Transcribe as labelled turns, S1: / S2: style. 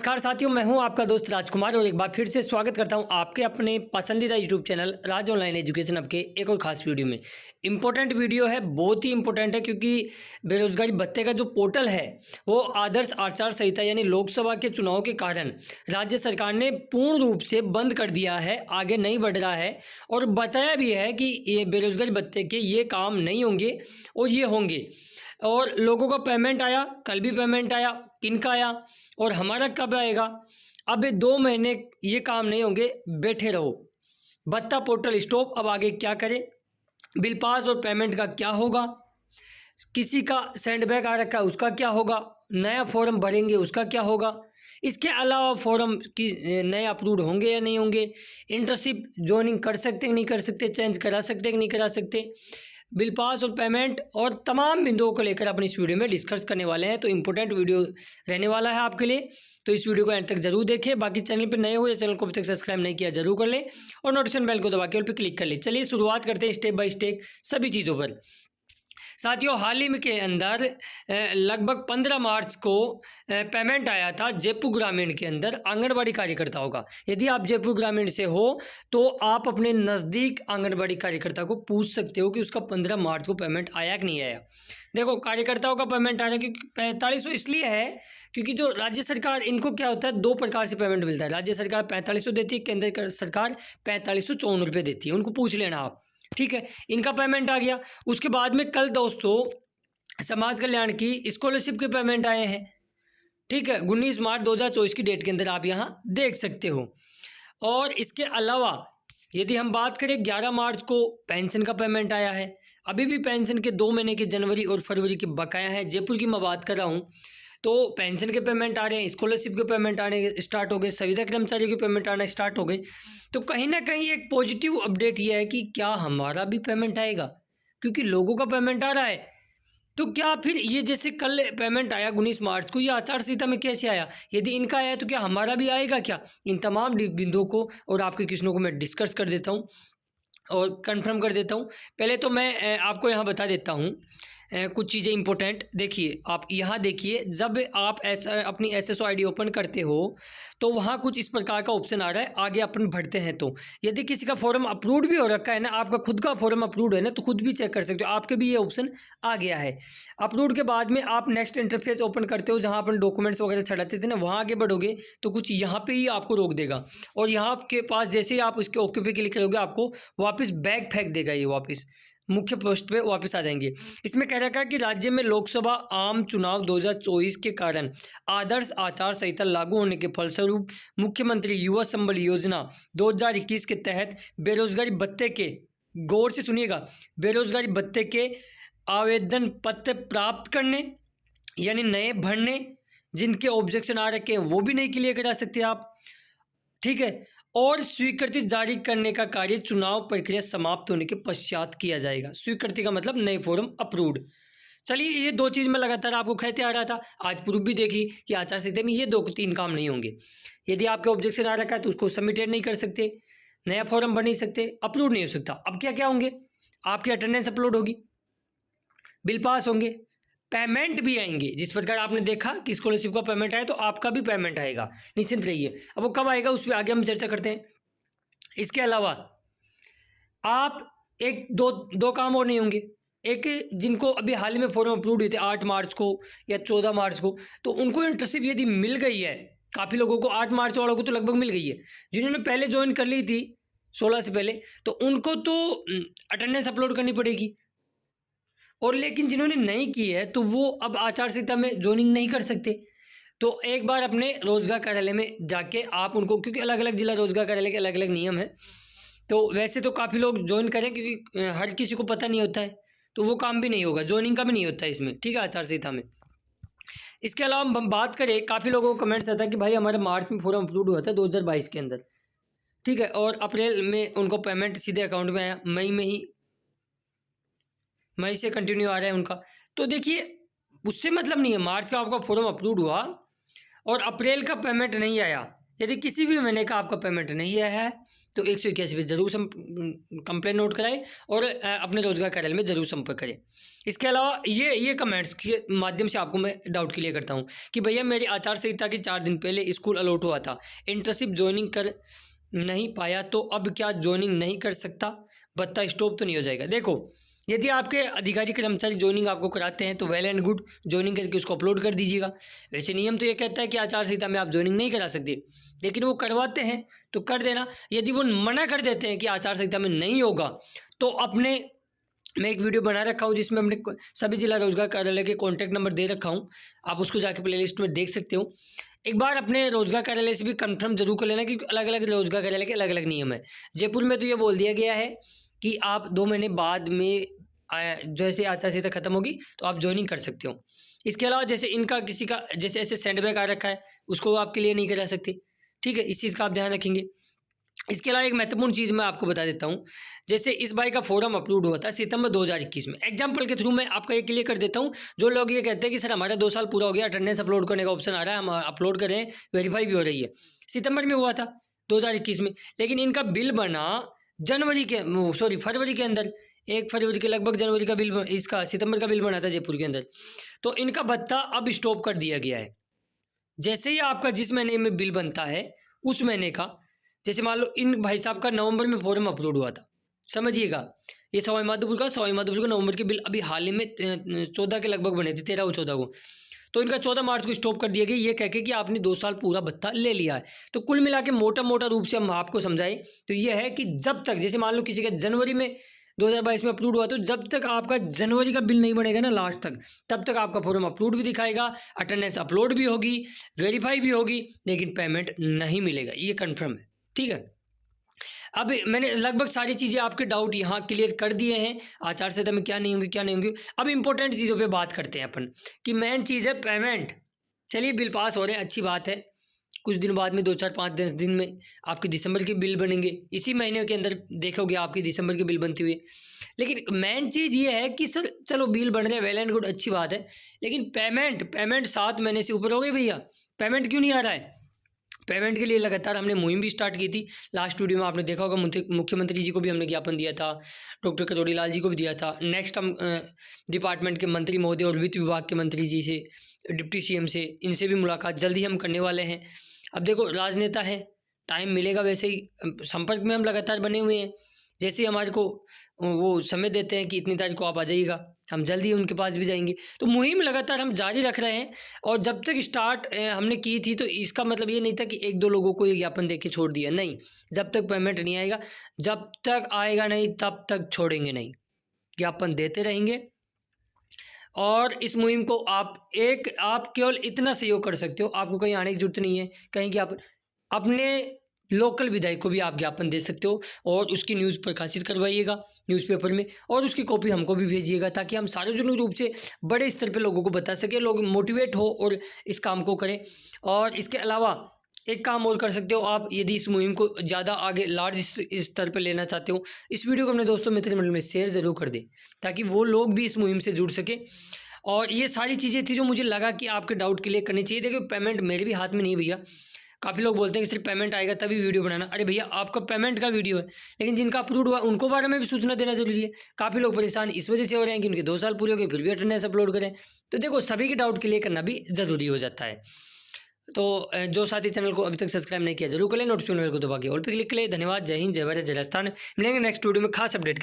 S1: नमस्कार साथियों, मैं हूं आपका दोस्त राजकुमार और एक बार फिर से स्वागत करता हूं आपके अपने पसंदीदा यूट्यूब चैनल राज ऑनलाइन एजुकेशन हब के एक और ख़ास वीडियो में। इम्पोर्टेंट वीडियो है, बहुत ही इम्पोर्टेंट है, क्योंकि बेरोजगारी भत्ते का जो पोर्टल है वो आदर्श आचार संहिता यानी लोकसभा के चुनाव के कारण राज्य सरकार ने पूर्ण रूप से बंद कर दिया है, आगे नहीं बढ़ रहा है और बताया भी है कि ये बेरोजगारी भत्ते के ये काम नहीं होंगे और ये होंगे। और लोगों का पेमेंट आया, कल भी पेमेंट आया, किनका आया और हमारा कब आएगा? अब ये 2 महीने ये काम नहीं होंगे, बैठे रहो। भत्ता पोर्टल स्टॉप, अब आगे क्या करें? बिल पास और पेमेंट का क्या होगा? किसी का सेंडबैक आ रखा है उसका क्या होगा? नया फॉर्म भरेंगे उसका क्या होगा? इसके अलावा फॉर्म की नए अप्रूव होंगे या नहीं होंगे? इंटर्नशिप ज्वाइनिंग कर सकते कि नहीं कर सकते? चेंज करा सकते कि नहीं करा सकते? बिल पास और पेमेंट और तमाम बिंदुओं को लेकर अपनी इस वीडियो में डिस्कस करने वाले हैं। तो इम्पोर्टेंट वीडियो रहने वाला है आपके लिए, तो इस वीडियो को एंड तक जरूर देखें। बाकी चैनल पर नए हो या चैनल को अभी तक सब्सक्राइब नहीं किया जरूर कर ले और नोटिफिकेशन बेल को दबा के ऑल पे क्लिक कर ले। चलिए शुरुआत करते हैं स्टेप बाय स्टेप सभी चीज़ों पर। साथियों, हाल ही में के अंदर लगभग 15 मार्च को पेमेंट आया था जयपुर ग्रामीण के अंदर आंगनबाड़ी कार्यकर्ताओं का। यदि आप जयपुर ग्रामीण से हो तो आप अपने नज़दीक आंगनबाड़ी कार्यकर्ता को पूछ सकते हो कि उसका 15 मार्च को पेमेंट आया कि नहीं आया। देखो, कार्यकर्ताओं का पेमेंट आ रहा है क्योंकि 4500 इसलिए है क्योंकि जो राज्य सरकार, इनको क्या होता है, 2 प्रकार से पेमेंट मिलता है। राज्य सरकार 4500 देती है, केंद्र सरकार 4554 रुपये देती है। उनको पूछ लेना आप, ठीक है। इनका पेमेंट आ गया। उसके बाद में कल दोस्तों समाज कल्याण की स्कॉलरशिप के पेमेंट आए हैं, ठीक है। 19 मार्च 2024 की डेट के अंदर आप यहाँ देख सकते हो। और इसके अलावा यदि हम बात करें 11 मार्च को पेंशन का पेमेंट आया है। अभी भी पेंशन के 2 महीने के जनवरी और फरवरी के बकाया हैं। जयपुर की मैं बात कर रहा हूँ तो पेंशन के पेमेंट आ रहे हैं, स्कॉलरशिप के पेमेंट आने स्टार्ट हो गए, संविदा कर्मचारियों के पेमेंट आना स्टार्ट हो गए। तो कहीं ना कहीं एक पॉजिटिव अपडेट ये है कि क्या हमारा भी पेमेंट आएगा, क्योंकि लोगों का पेमेंट आ रहा है। तो क्या फिर ये जैसे कल पेमेंट आया 19 मार्च को, ये आचार संहिता में कैसे आया? यदि इनका आया तो क्या हमारा भी आएगा क्या? इन तमाम बिंदुओं को और आपके क्वेश्चनों को मैं डिस्कस कर देता हूँ और कंफर्म कर देता हूँ। पहले तो मैं आपको यहाँ बता देता हूँ कुछ चीज़ें इंपॉर्टेंट। देखिए, आप यहाँ देखिए, जब आप अपनी SSO ID ओपन करते हो तो वहाँ कुछ इस प्रकार का ऑप्शन आ रहा है, आगे अपन बढ़ते हैं। तो यदि किसी का फॉर्म अप्रूव्ड भी हो रखा है ना, आपका खुद का फॉर्म अप्रूव्ड है ना, तो खुद भी चेक कर सकते हो, आपके भी ये ऑप्शन आ गया है। अप्रूव्ड के बाद में आप नेक्स्ट इंटरफेस ओपन करते हो, जहाँ अपन डॉक्यूमेंट्स वगैरह चढ़ाते थे ना, वहाँ आगे बढ़ोगे तो कुछ यहाँ पे ही आपको रोक देगा और यहाँ के पास जैसे ही आप उसके ओके पे क्लिक करोगे आपको वापस बैक फेंक देगा, ये वापस मुख्य पोस्ट पे वापस आ जाएंगे। इसमें कह रखा है कि राज्य में लोकसभा आम चुनाव 2024 के कारण आदर्श आचार संहिता लागू होने के फलस्वरूप मुख्यमंत्री युवा संबल योजना 2021 के तहत बेरोजगारी भत्ते के, गौर से सुनिएगा, बेरोजगारी भत्ते के आवेदन पत्र प्राप्त करने यानी नए भरने, जिनके ऑब्जेक्शन आ रखे हैं वो भी नहीं क्लियर करा सकते आप, ठीक है। और स्वीकृति जारी करने का कार्य चुनाव प्रक्रिया समाप्त होने के पश्चात किया जाएगा। स्वीकृति का मतलब नए फॉर्म अप्रूव्ड। चलिए, ये 2 चीज़ में लगातार आपको कहते आ रहा था, आज प्रूफ भी देखी कि आचार संहिता में ये 2-3 काम नहीं होंगे। यदि आपके ऑब्जेक्शन आ रखा है तो उसको सबमिटेड नहीं कर सकते, नया फॉर्म भर नहीं सकते, अप्रूव नहीं हो सकता। अब क्या क्या होंगे? आपकी अटेंडेंस अपलोड होगी, बिल पास होंगे, पेमेंट भी आएंगे। जिस प्रकार आपने देखा कि स्कॉलरशिप का पेमेंट आया तो आपका भी पेमेंट आएगा, निश्चिंत रहिए। अब वो कब आएगा उस पर आगे हम चर्चा करते हैं। इसके अलावा आप दो काम और नहीं होंगे। एक, जिनको अभी हाल ही में फॉर्म अप्रूव हुए थे 8 मार्च को या 14 मार्च को, तो उनको इंटर्नशिप यदि मिल गई है, काफ़ी लोगों को 8 मार्च वालों को तो लगभग मिल गई है, जिन्होंने पहले ज्वाइन कर ली थी 16 से पहले, तो उनको तो अटेंडेंस अपलोड करनी पड़ेगी। और लेकिन जिन्होंने नहीं की है तो वो अब आचार संहिता में ज्वाइनिंग नहीं कर सकते। तो एक बार अपने रोजगार कार्यालय में जाके आप उनको, क्योंकि अलग अलग जिला रोजगार कार्यालय के अलग अलग नियम है, तो वैसे तो काफ़ी लोग ज्वाइन करें क्योंकि हर किसी को पता नहीं होता है, तो वो काम भी नहीं होगा, ज्वाइनिंग का भी नहीं होता है इसमें, ठीक है, आचार संहिता में। इसके अलावा हम बात करें, काफ़ी लोगों को कमेंट्स आता है कि भाई हमारा मार्च में फॉर्म अप्रूव हुआ था 2022 के अंदर, ठीक है, और अप्रैल में उनको पेमेंट सीधे अकाउंट में आया, मई से कंटिन्यू आ रहा है उनका। तो देखिए, उससे मतलब नहीं है, मार्च का आपका फॉर्म अप्रूव हुआ और अप्रैल का पेमेंट नहीं आया, यदि किसी भी महीने का आपका पेमेंट नहीं आया है तो 181 पे ज़रूर कंप्लेंट नोट कराएं और अपने रोजगार कार्यालय में ज़रूर संपर्क करें। इसके अलावा ये कमेंट्स के माध्यम से आपको मैं डाउट क्लियर करता हूँ कि भैया मेरी आचार संहिता के 4 दिन पहले स्कूल अलॉट हुआ था, इंटर्नशिप ज्वाइनिंग कर नहीं पाया, तो अब क्या ज्वाइनिंग नहीं कर सकता? भत्ता स्टॉप तो नहीं हो जाएगा? देखो, यदि आपके अधिकारी कर्मचारी ज्वाइनिंग आपको कराते हैं तो वेल एंड गुड, ज्वाइनिंग करके उसको अपलोड कर दीजिएगा। वैसे नियम तो ये कहता है कि आचार संहिता में आप ज्वाइनिंग नहीं करा सकते, लेकिन वो करवाते हैं तो कर देना। यदि वो मना कर देते हैं कि आचार संहिता में नहीं होगा, तो मैं एक वीडियो बना रखा हूँ जिसमें हमने सभी जिला रोजगार कार्यालय के कॉन्टैक्ट नंबर दे रखा हूँ, आप उसको जाके प्लेलिस्ट में देख सकते हो। एक बार अपने रोजगार कार्यालय से भी कंफर्म जरूर कर लेना, क्योंकि अलग अलग रोजगार कार्यालय के अलग अलग नियम है। जयपुर में तो ये बोल दिया गया है कि आप 2 महीने बाद में जैसे आचार संहिता खत्म होगी तो आप ज्वाइनिंग कर सकते हो। इसके अलावा जैसे इनका किसी का जैसे ऐसे सेंडबैक आ रखा है, उसको आप क्लियर नहीं करा सकते, ठीक है, इस चीज़ का आप ध्यान रखेंगे। इसके अलावा एक महत्वपूर्ण चीज़ मैं आपको बता देता हूँ, जैसे इस बाई का फॉर्म अपलोड हुआ था सितंबर 2021 में। एग्जाम्पल के थ्रू मैं आपका ये क्लियर कर देता हूँ। जो लोग ये कहते हैं कि सर हमारा 2 साल पूरा हो गया, अटेंडेंस अपलोड करने का ऑप्शन आ रहा है, हम अपलोड कर रहे हैं, वेरीफाई भी हो रही है, सितंबर में हुआ था 2021 में, लेकिन इनका बिल बना फरवरी के अंदर, 1 फरवरी के लगभग जनवरी का बिल, इसका सितंबर का बिल बना था जयपुर के अंदर। तो इनका भत्ता अब स्टॉप कर दिया गया है। जैसे ही आपका जिस महीने में बिल बनता है उस महीने का, जैसे मान लो इन भाई साहब का नवंबर में फॉर्म अपलोड हुआ था, समझिएगा, ये सवाई माधोपुर का नवंबर के बिल अभी हाल ही में 14 के लगभग बने थे, 13 और 14 को। तो इनका 14 मार्च को स्टॉप कर दिया गया, ये कह के कि आपने 2 साल पूरा भत्ता ले लिया है। तो कुल मिला के मोटा रूप से हम आपको समझाएं तो ये है कि जब तक, जैसे मान लो किसी का जनवरी में 2022 में अपलोड हुआ, तो जब तक आपका जनवरी का बिल नहीं बनेगा ना लास्ट तक, तब तक आपका फॉर्म अपलोड भी दिखाएगा, अटेंडेंस अपलोड भी होगी, वेरीफाई भी होगी, लेकिन पेमेंट नहीं मिलेगा, ये कन्फर्म है, ठीक है। अब मैंने लगभग सारी चीज़ें आपके डाउट यहाँ क्लियर कर दिए हैं, आचार संहिता में क्या नहीं होंगी। अब इंपॉर्टेंट चीज़ों पे बात करते हैं अपन, कि मेन चीज़ है पेमेंट। चलिए, बिल पास हो रहे हैं, अच्छी बात है, कुछ दिन बाद में 2, 4, 5, 10 दिन में आपके दिसंबर के बिल बनेंगे, इसी महीने के अंदर देखोगे आपकी दिसंबर के बिल बनती हुई। लेकिन मेन चीज़ ये है कि सर चलो बिल बन रहे हैं, वेल एंड गुड, अच्छी बात है, लेकिन पेमेंट 7 महीने से ऊपर हो गए भैया, पेमेंट क्यों नहीं आ रहा है? पेमेंट के लिए लगातार हमने मुहिम भी स्टार्ट की थी। लास्ट वीडियो में आपने देखा होगा, मुख्यमंत्री जी को भी हमने ज्ञापन दिया था, डॉक्टर करोड़ी लाल जी को भी दिया था। नेक्स्ट हम डिपार्टमेंट के मंत्री महोदय और वित्त विभाग के मंत्री जी से, डिप्टी सीएम से, इनसे भी मुलाकात जल्दी हम करने वाले हैं। अब देखो, राजनेता है, टाइम मिलेगा, वैसे ही संपर्क में हम लगातार बने हुए हैं। जैसे ही हमारे को वो समय देते हैं कि इतनी तारीख को आप आ जाइएगा, हम जल्दी उनके पास भी जाएंगे। तो मुहिम लगातार हम जारी रख रहे हैं, और जब तक स्टार्ट हमने की थी तो इसका मतलब ये नहीं था कि 1-2 लोगों को ये ज्ञापन दे के छोड़ दिया, नहीं, जब तक पेमेंट नहीं आएगा, जब तक आएगा नहीं तब तक छोड़ेंगे नहीं, ज्ञापन देते रहेंगे। और इस मुहिम को आप केवल इतना सहयोग कर सकते हो, आपको कहीं आने की जरूरत नहीं है, कहीं कि आप अपने लोकल विधायक को भी आप ज्ञापन दे सकते हो, और उसकी न्यूज़ प्रकाशित करवाइएगा न्यूज़पेपर में, और उसकी कॉपी हमको भी भेजिएगा, ताकि हम सार्वजनिक रूप से बड़े स्तर पे लोगों को बता सकें, लोग मोटिवेट हो और इस काम को करें। और इसके अलावा एक काम और कर सकते हो आप, यदि इस मुहिम को ज़्यादा आगे लार्ज स्तर पर लेना चाहते हो, इस वीडियो को अपने दोस्तों मित्र मंडल में शेयर ज़रूर कर दें, ताकि वो लोग भी इस मुहिम से जुड़ सके। और ये सारी चीज़ें थी जो मुझे लगा कि आपके डाउट क्लियर करनी चाहिए। देखिए, पेमेंट मेरे भी हाथ में नहीं भैया, काफ़ी लोग बोलते हैं कि सिर्फ पेमेंट आएगा तभी वीडियो बनाना। अरे भैया, आपका पेमेंट का वीडियो है, लेकिन जिनका अप्रूव हुआ उनको बारे में भी सूचना देना जरूरी है। काफ़ी लोग परेशान इस वजह से हो रहे हैं कि उनके 2 साल पूरे हो गए, फिर भी अटेंडेंस अपलोड करें। तो देखो, सभी के डाउट क्लियर करना भी ज़रूरी हो जाता है। तो जो साथी चैनल को अभी तक सब्सक्राइब नहीं किया, जरूर कर लें, नोटिफिकेशन बेल को दबा के ऑल पे क्लिक करें। धन्यवाद, जय हिंद, जय भारत, जय राजस्थान। मिलेंगे नेक्स्ट वीडियो में खास अपडेट।